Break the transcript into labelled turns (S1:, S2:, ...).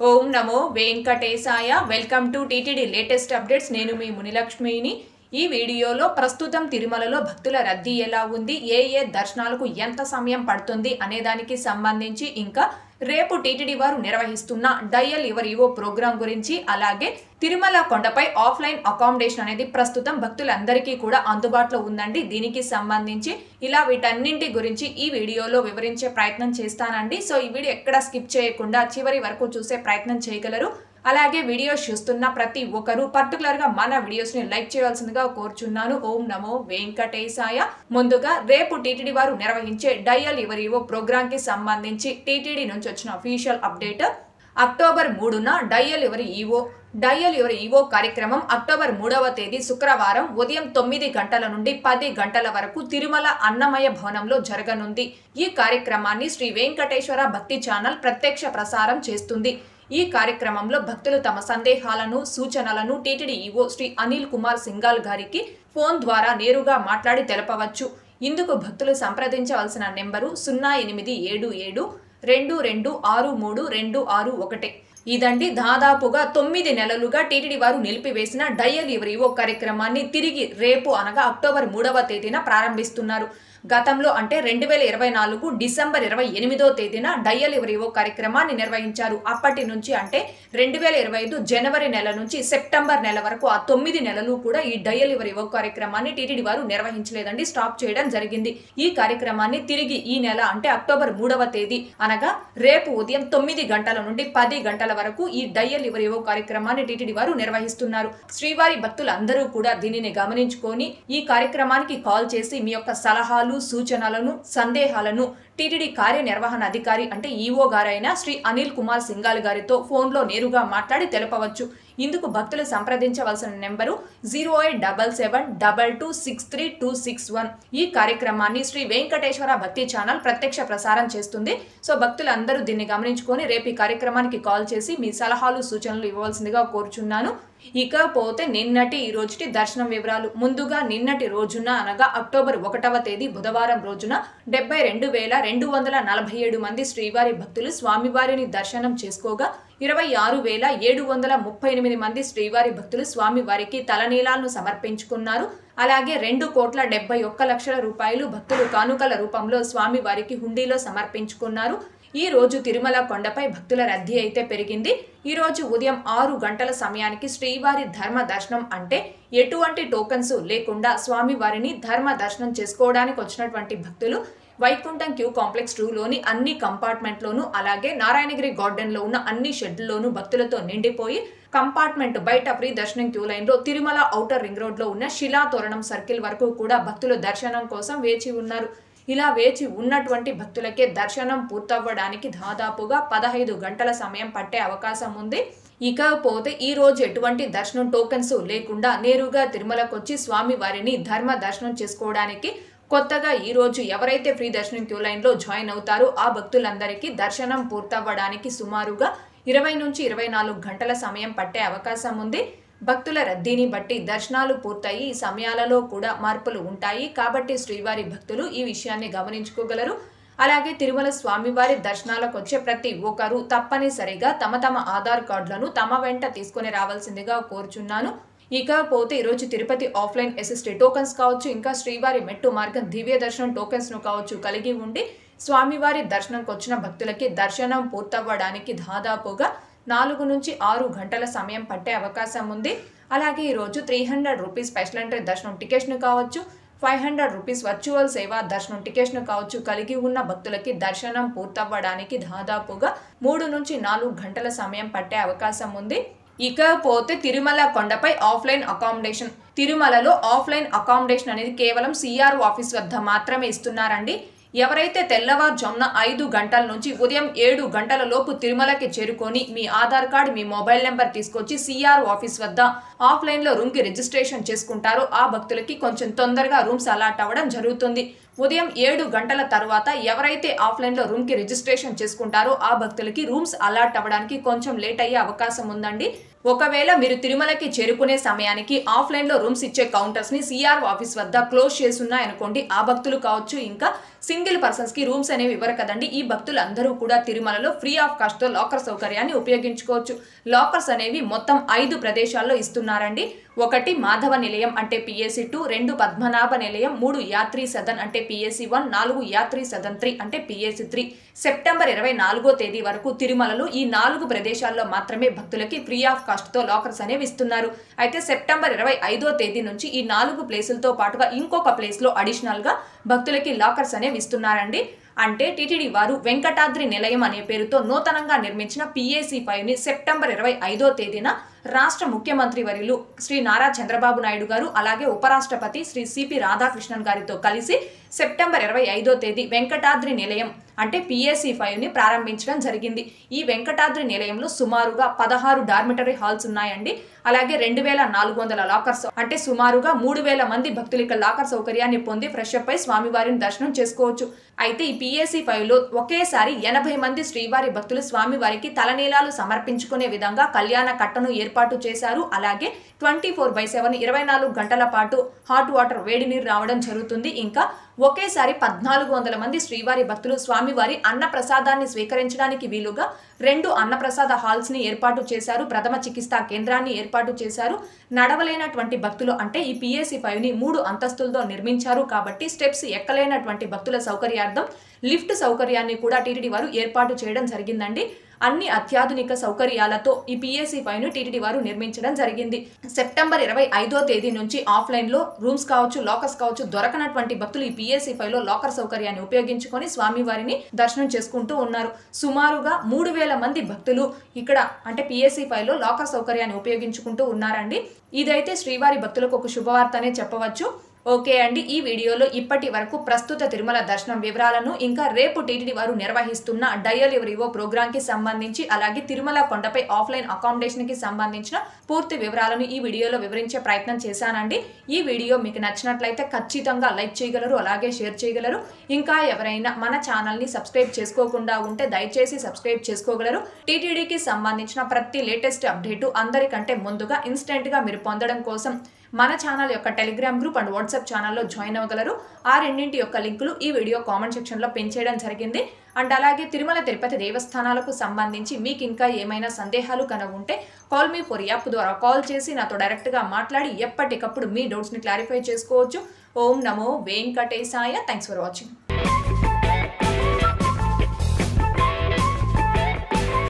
S1: Om Namo Venkatesaya. Welcome to TTD latest updates. నేను మీ మునిలక్ష్మిని. ఈ వీడియోలో ప్రస్తుతం తిరుమలలో భక్తుల రద్దీ ఎలా ఉంది, ఏ దర్శనాలకు ఎంత సమయం పడుతుంది అనే దానికి సంబంధించి, ఇంకా రేపు టీటీడీ వారు నిర్వహిస్తున్న డయల్ యువర్ ఈవో ప్రోగ్రాం గురించి, అలాగే తిరుమల కొండపై ఆఫ్లైన్ అకామిడేషన్ అనేది ప్రస్తుతం భక్తులందరికీ కూడా అందుబాటులో ఉందండి. దీనికి సంబంధించి ఇలా వీటన్నింటి గురించి ఈ వీడియోలో వివరించే ప్రయత్నం చేస్తానండి. సో ఈ వీడియో ఎక్కడ స్కిప్ చేయకుండా చివరి వరకు చూసే ప్రయత్నం చేయగలరు. అలాగే వీడియోస్ చూస్తున్న ప్రతి ఒక్కరు పర్టికులర్ గా మన వీడియోస్ ని లైక్ చేయాల్సిందిగా కోరుచున్నాను. ఓం నమో వెంకటేశాయ. ముందుగా రేపు టీటీడీ వారు నిర్వహించే డయల్ యువర్ ఈవో ప్రోగ్రాం కి సంబంధించి టీటీడీ నుంచి వచ్చిన అఫీషియల్ అప్డేట్. అక్టోబర్ 3న డయల్ యువర్ ఈవో కార్యక్రమం అక్టోబర్ 3వ తేదీ శుక్రవారం ఉదయం 9 గంటల నుండి 10 గంటల వరకు తిరుమల అన్నమయ్య భవనంలో జరగనుంది. ఈ కార్యక్రమాన్ని శ్రీ వెంకటేశ్వర భక్తి ఛానల్ ప్రత్యక్ష ప్రసారం చేస్తుంది. ఈ కార్యక్రమంలో భక్తులు తమ సందేహాలను, సూచనలను టీటీడీ ఈవో శ్రీ అనిల్ కుమార్ సింఘాల్ గారికి ఫోన్ ద్వారా నేరుగా మాట్లాడి తెలపవచ్చు. ఇందుకు భక్తులు సంప్రదించవలసిన నెంబరు 0877 2263 ఇదండి. దాదాపుగా 9 నెలలుగా టీటీడీ వారు నిలిపివేసిన డయల్ యువర్ ఈవో కార్యక్రమాన్ని తిరిగి రేపు అనగా అక్టోబర్ 3వ తేదీన ప్రారంభిస్తున్నారు. గతంలో అంటే 2024 డిసెంబర్ 28వ తేదీన డయల్ యువర్ ఈవో కార్యక్రమాన్ని నిర్వహించారు. అప్పటి నుంచి అంటే 2025 జనవరి నెల నుంచి సెప్టెంబర్ నెల వరకు ఆ 9 నెలలు కూడా ఈ డయల్ యువర్ ఈవో కార్యక్రమాన్ని టీటీడీ వారు నిర్వహించలేదండి. స్టాప్ చేయడం జరిగింది. ఈ కార్యక్రమాన్ని తిరిగి ఈ నెల అంటే అక్టోబర్ 3వ తేదీ అనగా రేపు ఉదయం 9 గంటల నుండి 10 గంటల వరకు ఈ డయల్ యువర్ ఈవో కార్యక్రమాన్ని టీటీడీ వారు నిర్వహిస్తున్నారు. శ్రీవారి భక్తులందరూ కూడా దీనిని గమనించుకొని ఈ కార్యక్రమానికి కాల్ చేసి మీ యొక్క సలహాలు, సూచనలను, సందేహాలను టీటీడీ కార్యనిర్వహణ అధికారి అంటే ఈవో గారైన శ్రీ అనిల్ కుమార్ సింఘాల్ గారితో ఫోన్లో నేరుగా మాట్లాడి తెలపవచ్చు. ఇందుకు భక్తులు సంప్రదించవలసిన నెంబరు 0877226361. ఈ కార్యక్రమాన్ని శ్రీ వెంకటేశ్వర భక్తి ఛానల్ ప్రత్యక్ష ప్రసారం చేస్తుంది. సో భక్తులందరూ దీన్ని గమనించుకొని రేపు ఈ కార్యక్రమానికి కాల్ చేసి మీ సలహాలు, సూచనలు ఇవ్వవలసిందిగా కోరుచున్నాను. ఇకపోతే నిన్నటి ఈ రోజుటి దర్శనం వివరాలు. ముందుగా నిన్నటి రోజున అనగా అక్టోబర్ 1వ తేదీ బుధవారం రోజున 72,247 మంది శ్రీవారి భక్తులు స్వామివారిని దర్శనం చేసుకోగా 26,738 మంది శ్రీవారి భక్తులు స్వామివారికి తలనీలాలను సమర్పించుకున్నారు. అలాగే 2,71,00,000 రూపాయలు భక్తులు కానుకల రూపంలో స్వామివారికి హుండీలో సమర్పించుకున్నారు. ఈ రోజు తిరుమల కొండపై భక్తుల రద్దీ అయితే పెరిగింది. ఈ రోజు ఉదయం 6 గంటల సమయానికి శ్రీవారి ధర్మ దర్శనం అంటే ఎటువంటి టోకన్స్ లేకుండా స్వామివారిని ధర్మ దర్శనం చేసుకోవడానికి వచ్చినటువంటి భక్తులు వైకుంఠం క్యూ కాంప్లెక్స్ 2లోని అన్ని కంపార్ట్మెంట్లోనూ, అలాగే నారాయణగిరి గార్డెన్ లో ఉన్న అన్ని షెడ్లలోనూ భక్తులతో నిండిపోయి కంపార్ట్మెంట్ బయట ఫ్రీ దర్శనం క్యూ లైన్ లో తిరుమల ఔటర్ రింగ్ రోడ్ లో ఉన్న శిలా తోరణం సర్కిల్ వరకు కూడా భక్తులు దర్శనం కోసం వేచి ఉన్నారు. ఇలా వేచి ఉన్నటువంటి భక్తులకే దర్శనం పూర్తవ్వడానికి దాదాపుగా 15 గంటల సమయం పట్టే అవకాశం ఉంది. ఇకపోతే ఈ రోజు ఎటువంటి దర్శనం టోకెన్స్ లేకుండా నేరుగా తిరుమలకు వచ్చి స్వామివారిని ధర్మ దర్శనం చేసుకోవడానికి కొత్తగా ఈ రోజు ఎవరైతే ఫ్రీ దర్శనం క్యూ లైన్ లో జాయిన్ అవుతారో ఆ భక్తులందరికీ దర్శనం పూర్తవ్వడానికి సుమారుగా 20 నుంచి 24 గంటల సమయం పట్టే అవకాశం ఉంది. భక్తుల రద్దీని బట్టి దర్శనాలు పూర్తయి ఈ సమయాలలో కూడా మార్పులు ఉంటాయి. కాబట్టి శ్రీవారి భక్తులు ఈ విషయాన్ని గమనించుకోగలరు. అలాగే తిరుమల స్వామివారి దర్శనాలకు వచ్చే ప్రతి ఒక్కరూ తప్పనిసరిగా తమ ఆధార్ కార్డులను తమ వెంట తీసుకుని రావాల్సిందిగా కోరుచున్నాను. ఇకపోతే ఈరోజు తిరుపతి ఆఫ్లైన్ ఎస్ఎస్టీ టోకన్స్ కావచ్చు, ఇంకా శ్రీవారి మెట్టు మార్గం దివ్య దర్శనం టోకెన్స్ ను కావచ్చు కలిగి ఉండి స్వామివారి దర్శనంకి వచ్చిన భక్తులకి దర్శనం పూర్తవ్వడానికి దాదాపుగా 4 నుంచి 6 గంటల సమయం పట్టే అవకాశం ఉంది. అలాగే ఈరోజు 300 రూపీస్ స్పెషల్ ఎంట్రీ దర్శనం టికెట్స్ ను కావచ్చు, 500 రూపీస్ వర్చువల్ సేవా దర్శనం టికెట్స్ ను కావచ్చు కలిగి ఉన్న భక్తులకి దర్శనం పూర్తవ్వడానికి దాదాపుగా 3 నుంచి 4 గంటల సమయం పట్టే అవకాశం ఉంది. ఇకపోతే తిరుమల కొండపై ఆఫ్లైన్ అకామిడేషన్. తిరుమలలో ఆఫ్లైన్ అకామిడేషన్ అనేది కేవలం సిఆర్ఓ ఆఫీస్ వద్ద మాత్రమే ఇస్తున్నారండి. ఎవరైతే తెల్లవారుజామున 5 గంటల నుంచి ఉదయం 7 గంటల లోపు తిరుమలకి చేరుకొని మీ ఆధార్ కార్డు, మీ మొబైల్ నెంబర్ తీసుకొచ్చి సిఆర్ఓ ఆఫీస్ వద్ద ఆఫ్లైన్ లో రూమ్ కి రిజిస్ట్రేషన్ చేసుకుంటారో ఆ భక్తులకి కొంచెం తొందరగా రూమ్స్ అలాట్ అవ్వడం జరుగుతుంది. ఉదయం 7 గంటల తర్వాత ఎవరైతే ఆఫ్లైన్ లో రూమ్ కి రిజిస్ట్రేషన్ చేసుకుంటారో ఆ భక్తులకి రూమ్స్ అలాట్ అవ్వడానికి కొంచెం లేట్ అయ్యే అవకాశం ఉందండి. ఒకవేళ మీరు తిరుమలకి చేరుకునే సమయానికి ఆఫ్లైన్ లో రూమ్స్ ఇచ్చే కౌంటర్స్ ని సిఆర్ఓ ఆఫీస్ వద్ద క్లోజ్ చేసున్నాయనుకోండి, ఆ భక్తులు కావచ్చు ఇంకా సింగిల్ పర్సన్స్ కి రూమ్స్ అనేవి ఇవ్వరు కదండి. ఈ భక్తులు అందరూ కూడా తిరుమలలో ఫ్రీ ఆఫ్ కాస్ట్ తో లాకర్ సౌకర్యాన్ని ఉపయోగించుకోవచ్చు. లాకర్స్ అనేవి మొత్తం 5 ప్రదేశాల్లో ఇస్తున్నారండి. 1 మాధవ నిలయం అంటే పిఎసి 2, 2 పద్మనాభ నిలయం, 3 యాత్రి సదన్ అంటే పిఎసి 1, 4 యాత్రి సదన్ 3 అంటే పిఎసి 3. సెప్టెంబర్ 24వ తేదీ వరకు తిరుమలలో ఈ 4 ప్రదేశాల్లో మాత్రమే భక్తులకి ఫ్రీ ఆఫ్ కాస్ట్ తో లాకర్స్ అనేవి ఇస్తున్నారు. అయితే సెప్టెంబర్ 25వ తేదీ నుంచి ఈ 4 ప్లేసులతో పాటుగా ఇంకొక ప్లేస్ లో అడిషనల్ గా భక్తులకి లాకర్స్ అనేవి ఇస్తున్నారండి. అంటే టీటీడీ వారు వెంకటాద్రి నిలయం అనే పేరుతో నూతనంగా నిర్మించిన పిఏసి 5ని సెప్టెంబర్ 25వ తేదీన రాష్ట్ర ముఖ్యమంత్రి వర్యులు శ్రీ నారా చంద్రబాబు నాయుడు గారు అలాగే ఉపరాష్ట్రపతి శ్రీ సిపి రాధాకృష్ణన్ గారితో కలిసి సెప్టెంబర్ 25వ తేదీ వెంకటాద్రి నిలయం అంటే పిఏసి 5ని ప్రారంభించడం జరిగింది. ఈ వెంకటాద్రి నిలయంలో సుమారుగా 16 డార్మిటరీ హాల్స్ ఉన్నాయండి. అలాగే 2400 లాకర్స్ అంటే సుమారుగా 3000 మంది భక్తులు ఇక్కడ లాకర్ సౌకర్యాన్ని పొంది ఫ్రెష్ అప్ అయి స్వామివారిని దర్శనం చేసుకోవచ్చు. అయితే ఈ పిఏసి 5లో ఒకేసారి 80 మంది శ్రీవారి భక్తులు స్వామివారికి తలనీలాలు సమర్పించుకునే విధంగా కళ్యాణ కట్టను ఏర్పాటు చేశారు. అలాగే 24/7 24 గంటల పాటు హాట్ వాటర్ వేడి నీరు రావడం జరుగుతుంది. ఇంకా ఒకేసారి 1400 మంది శ్రీవారి భక్తులు స్వామివారి అన్న ప్రసాదాన్ని స్వీకరించడానికి వీలుగా 2 అన్నప్రసాద హాల్స్ ని ఏర్పాటు చేశారు. ప్రథమ చికిత్సా కేంద్రాన్ని ఏర్పాటు చేశారు. నడవలేనటువంటి భక్తులు అంటే ఈ పిఏసి 5ని 3 అంతస్తులతో నిర్మించారు కాబట్టి స్టెప్స్ ఎక్కలేనటువంటి భక్తుల సౌకర్యార్థం లిఫ్ట్ సౌకర్యాన్ని కూడా టీటీడీ వారు ఏర్పాటు చేయడం జరిగిందండి. అన్ని అత్యాధునిక సౌకర్యాలతో ఈ పిఏసి 5ను టీటీడీ వారు నిర్మించడం జరిగింది. సెప్టెంబర్ 25వ తేదీ నుంచి ఆఫ్లైన్ లో రూమ్స్ కావచ్చు, లాకర్స్ కావచ్చు దొరకనటువంటి భక్తులు ఈ పిఏసి 5లో లాకర్ సౌకర్యాన్ని ఉపయోగించుకొని స్వామివారిని దర్శనం చేసుకుంటూ ఉన్నారు. సుమారుగా 3000 మంది భక్తులు ఇక్కడ అంటే పిఏసి 5లో లాకర్ సౌకర్యాన్ని ఉపయోగించుకుంటూ ఉన్నారండి. ఇదైతే శ్రీవారి భక్తులకు ఒక శుభవార్త అనే చెప్పవచ్చు. ఓకే అండి, ఈ వీడియోలో ఇప్పటి వరకు ప్రస్తుత తిరుమల దర్శనం వివరాలను ఇంకా రేపు టీటీడీ వారు నిర్వహిస్తున్న డయల్ ఎవరివో ప్రోగ్రామ్ కి సంబంధించి అలాగే తిరుమల కొండపై ఆఫ్లైన్ అకామిడేషన్ కి సంబంధించిన పూర్తి వివరాలను ఈ వీడియోలో వివరించే ప్రయత్నం చేశానండి. ఈ వీడియో మీకు నచ్చినట్లయితే ఖచ్చితంగా లైక్ చేయగలరు, అలాగే షేర్ చేయగలరు. ఇంకా ఎవరైనా మన ఛానల్ ని సబ్స్క్రైబ్ చేసుకోకుండా ఉంటే దయచేసి సబ్స్క్రైబ్ చేసుకోగలరు. టీటీడీకి సంబంధించిన ప్రతి లేటెస్ట్ అప్డేటు అందరికంటే ముందుగా ఇన్స్టెంట్ గా మీరు పొందడం కోసం మన ఛానల్ యొక్క టెలిగ్రామ్ గ్రూప్ అండ్ వాట్సాప్ ఛానల్లో జాయిన్ అవ్వగలరు. ఆ రెండింటి యొక్క లింకులు ఈ వీడియో కామెంట్ సెక్షన్లో పిన్ చేయడం జరిగింది. అండ్ అలాగే తిరుమల తిరుపతి దేవస్థానాలకు సంబంధించి మీకు ఇంకా ఏమైనా సందేహాలు ఉంటే కాల్ మీ ఫర్ యాప్ ద్వారా కాల్ చేసి నాతో డైరెక్ట్గా మాట్లాడి ఎప్పటికప్పుడు మీ డౌట్స్ని క్లారిఫై చేసుకోవచ్చు. ఓం నమో వెంకటేశాయ. Thanks for watching.